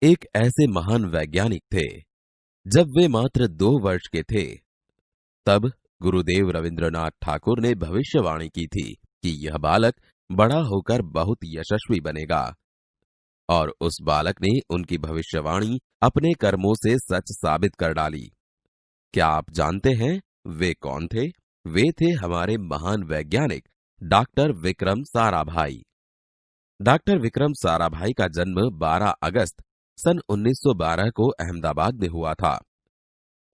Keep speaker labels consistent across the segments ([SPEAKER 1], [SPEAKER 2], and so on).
[SPEAKER 1] एक ऐसे महान वैज्ञानिक थे। जब वे मात्र 2 वर्ष के थे, तब गुरुदेव रविंद्रनाथ ठाकुर ने भविष्यवाणी की थी कि यह बालक बड़ा होकर बहुत यशस्वी बनेगा। और उस बालक ने उनकी भविष्यवाणी अपने कर्मों से सच साबित कर डाली। क्या आप जानते हैं वे कौन थे? वे थे हमारे महान वैज्ञानिक डॉक्टर विक्रम साराभाई। डॉक्टर विक्रम साराभाई का जन्म 12 अगस्त सन 1912 को अहमदाबाद में हुआ था।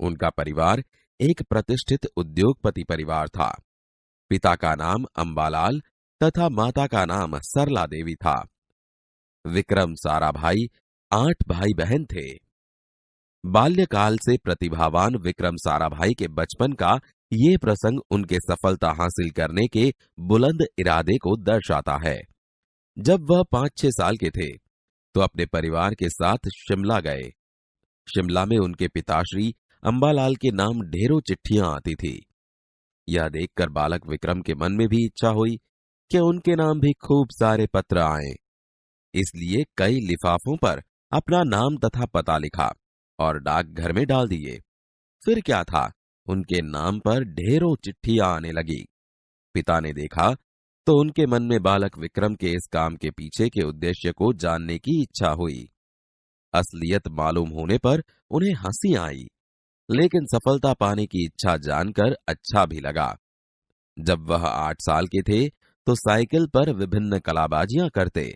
[SPEAKER 1] उनका परिवार एक प्रतिष्ठित उद्योगपति परिवार था। पिता का नाम अंबालाल तथा माता का नाम सरला देवी था। विक्रम साराभाई 8 भाई बहन थे। बाल्यकाल से प्रतिभावान विक्रम साराभाई के बचपन का ये प्रसंग उनके सफलता हासिल करने के बुलंद इरादे को दर्शाता है। जब वह 5-6 साल के थे तो अपने परिवार के साथ शिमला गए। शिमला में उनके पिताश्री अंबालाल के नाम ढेरों चिट्ठियां आती थी। यह देखकर बालक विक्रम के मन में भी इच्छा हुई कि उनके नाम भी खूब सारे पत्र आएं। इसलिए कई लिफाफों पर अपना नाम तथा पता लिखा और डाकघर में डाल दिए। फिर क्या था, उनके नाम पर ढेरों चिट्ठियां आने लगी। पिता ने देखा तो उनके मन में बालक विक्रम के इस काम के पीछे के उद्देश्य को जानने की इच्छा हुई। असलियत मालूम होने पर उन्हें हंसी आई, लेकिन सफलता पाने की इच्छा जानकर अच्छा भी लगा। जब वह 8 साल के थे तो साइकिल पर विभिन्न कलाबाजियां करते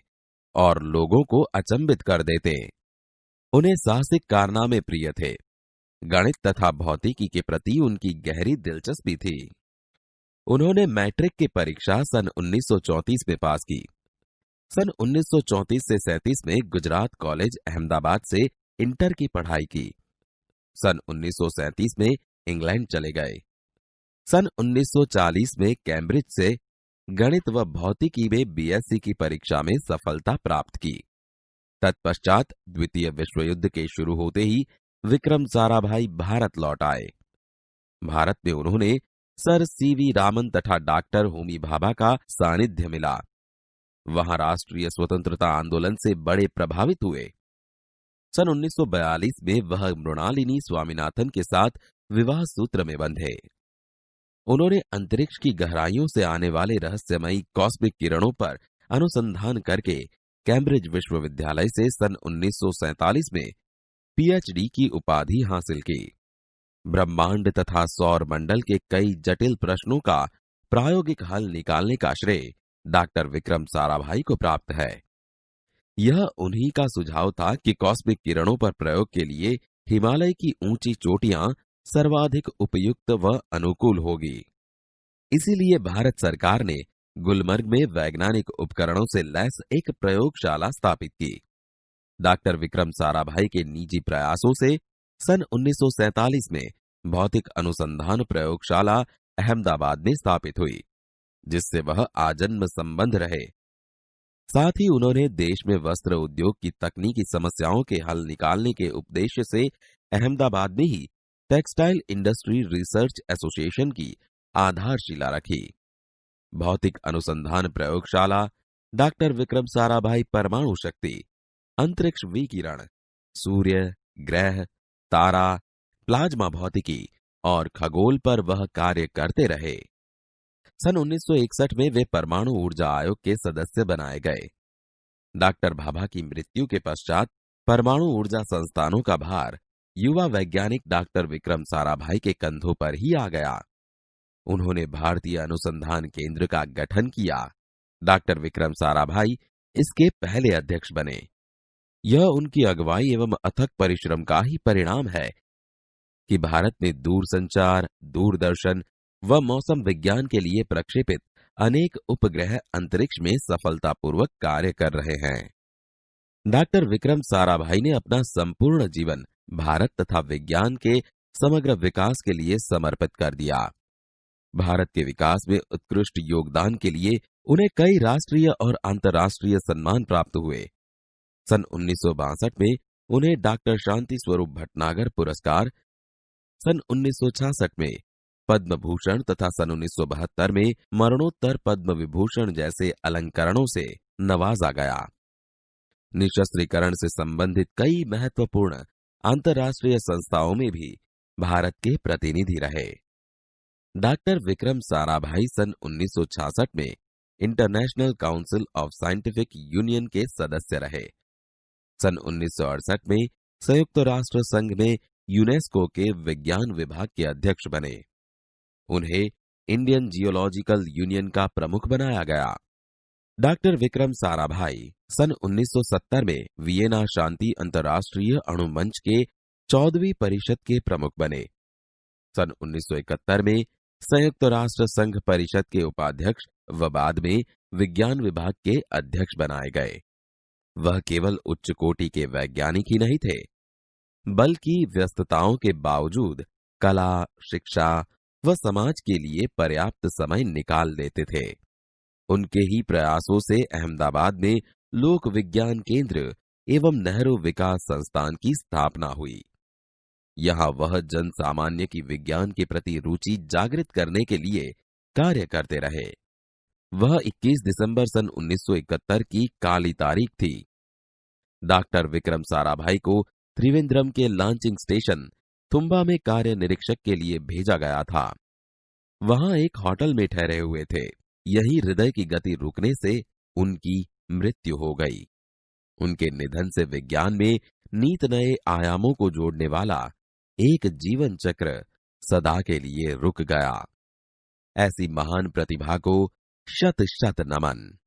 [SPEAKER 1] और लोगों को अचंभित कर देते। उन्हें साहसिक कारनामे प्रिय थे। गणित तथा भौतिकी के प्रति उनकी गहरी दिलचस्पी थी। उन्होंने मैट्रिक की परीक्षा सन 1934 में पास की। सन 1934 से 37 में गुजरात कॉलेज अहमदाबाद से इंटर की पढ़ाई की। सन 1937 में इंग्लैंड चले गए। सन 1940 में कैम्ब्रिज से गणित व भौतिकी में बीएससी की परीक्षा में सफलता प्राप्त की। तत्पश्चात द्वितीय विश्व युद्ध के शुरू होते ही विक्रम साराभाई भारत लौट आए। भारत में उन्होंने सर सीवी रामन तथा डॉक्टर होमी भाभा का सानिध्य मिला। वहां राष्ट्रीय स्वतंत्रता आंदोलन से बड़े प्रभावित हुए। सन 1942 में वह मृणालिनी स्वामीनाथन के साथ विवाह सूत्र में बंधे। उन्होंने अंतरिक्ष की गहराइयों से आने वाले रहस्यमयी कॉस्मिक किरणों पर अनुसंधान करके कैम्ब्रिज विश्वविद्यालय से सन 1947 में पीएचडी की उपाधि हासिल की। ब्रह्मांड तथा सौर मंडल के कई जटिल प्रश्नों का प्रायोगिक हल निकालने का श्रेय डॉक्टर विक्रम साराभाई को प्राप्त है। यह उन्हीं का सुझाव था कि कॉस्मिक किरणों पर प्रयोग के लिए हिमालय की ऊंची चोटियां सर्वाधिक उपयुक्त व अनुकूल होगी। इसीलिए भारत सरकार ने गुलमर्ग में वैज्ञानिक उपकरणों से लैस एक प्रयोगशाला स्थापित की। डॉक्टर विक्रम साराभाई के निजी प्रयासों से सन 1947 में भौतिक अनुसंधान प्रयोगशाला अहमदाबाद में स्थापित हुई, जिससे वह आजन्म संबंध रहे। साथ ही उन्होंने देश में वस्त्र उद्योग की तकनीकी समस्याओं के हल निकालने के उद्देश्य से अहमदाबाद में ही टेक्सटाइल इंडस्ट्री रिसर्च एसोसिएशन की आधारशिला रखी। भौतिक अनुसंधान प्रयोगशाला डॉक्टर विक्रम साराभाई परमाणु शक्ति, अंतरिक्ष विकिरण, सूर्य, ग्रह, तारा, प्लाज्मा भौतिकी और खगोल पर वह कार्य करते रहे। सन 1961 में वे परमाणु ऊर्जा आयोग के सदस्य बनाए गए। डॉक्टर भाभा की मृत्यु के पश्चात परमाणु ऊर्जा संस्थानों का भार युवा वैज्ञानिक डॉक्टर विक्रम साराभाई के कंधों पर ही आ गया। उन्होंने भारतीय अनुसंधान केंद्र का गठन किया। डॉक्टर विक्रम साराभाई इसके पहले अध्यक्ष बने। यह उनकी अगुवाई एवं अथक परिश्रम का ही परिणाम है कि भारत में दूरसंचार, दूरदर्शन व मौसम विज्ञान के लिए प्रक्षेपित अनेक उपग्रह अंतरिक्ष में सफलतापूर्वक कार्य कर रहे हैं। डॉक्टर विक्रम साराभाई ने अपना संपूर्ण जीवन भारत तथा विज्ञान के समग्र विकास के लिए समर्पित कर दिया। भारत के विकास में उत्कृष्ट योगदान के लिए उन्हें कई राष्ट्रीय और अंतर्राष्ट्रीय सम्मान प्राप्त हुए। सन 1962 में उन्हें डॉक्टर शांति स्वरूप भटनागर पुरस्कार, सन 1966 में पद्म भूषण तथा सन 1972 में मरणोत्तर पद्म विभूषण जैसे अलंकरणों से नवाजा गया। निशस्त्रीकरण से संबंधित कई महत्वपूर्ण अंतर्राष्ट्रीय संस्थाओं में भी भारत के प्रतिनिधि रहे। डॉक्टर विक्रम साराभाई सन 1966 में international council of scientific union के सदस्य रहे। सन 1968 में संयुक्त राष्ट्र संघ में यूनेस्को के विज्ञान विभाग के अध्यक्ष बने। उन्हें इंडियन जियोलॉजिकल यूनियन का प्रमुख बनाया गया। डॉक्टर विक्रम साराभाई सन 1970 में वियना शांति अंतर्राष्ट्रीय अणु मंच के 14वीं परिषद के प्रमुख बने। सन 1971 में संयुक्त राष्ट्र संघ परिषद के उपाध्यक्ष व बाद में विज्ञान विभाग के अध्यक्ष बनाए गए। वह केवल उच्च कोटि के वैज्ञानिक ही नहीं थे, बल्कि व्यस्तताओं के बावजूद कला, शिक्षा व समाज के लिए पर्याप्त समय निकाल लेते थे। उनके ही प्रयासों से अहमदाबाद में लोक विज्ञान केंद्र एवं नेहरू विकास संस्थान की स्थापना हुई। यहाँ वह जन सामान्य की विज्ञान के प्रति रुचि जागृत करने के लिए कार्य करते रहे। वह 21 दिसंबर सन 1971 की काली तारीख थी। डॉक्टर विक्रम साराभाई को त्रिवेंद्रम के लॉन्चिंग स्टेशन तुम्बा में कार्य निरीक्षक के लिए भेजा गया था। वहां एक होटल में ठहरे हुए थे। यही हृदय की गति रुकने से उनकी मृत्यु हो गई। उनके निधन से विज्ञान में नीत नए आयामों को जोड़ने वाला एक जीवन चक्र सदा के लिए रुक गया। ऐसी महान प्रतिभा को शत शत नमन।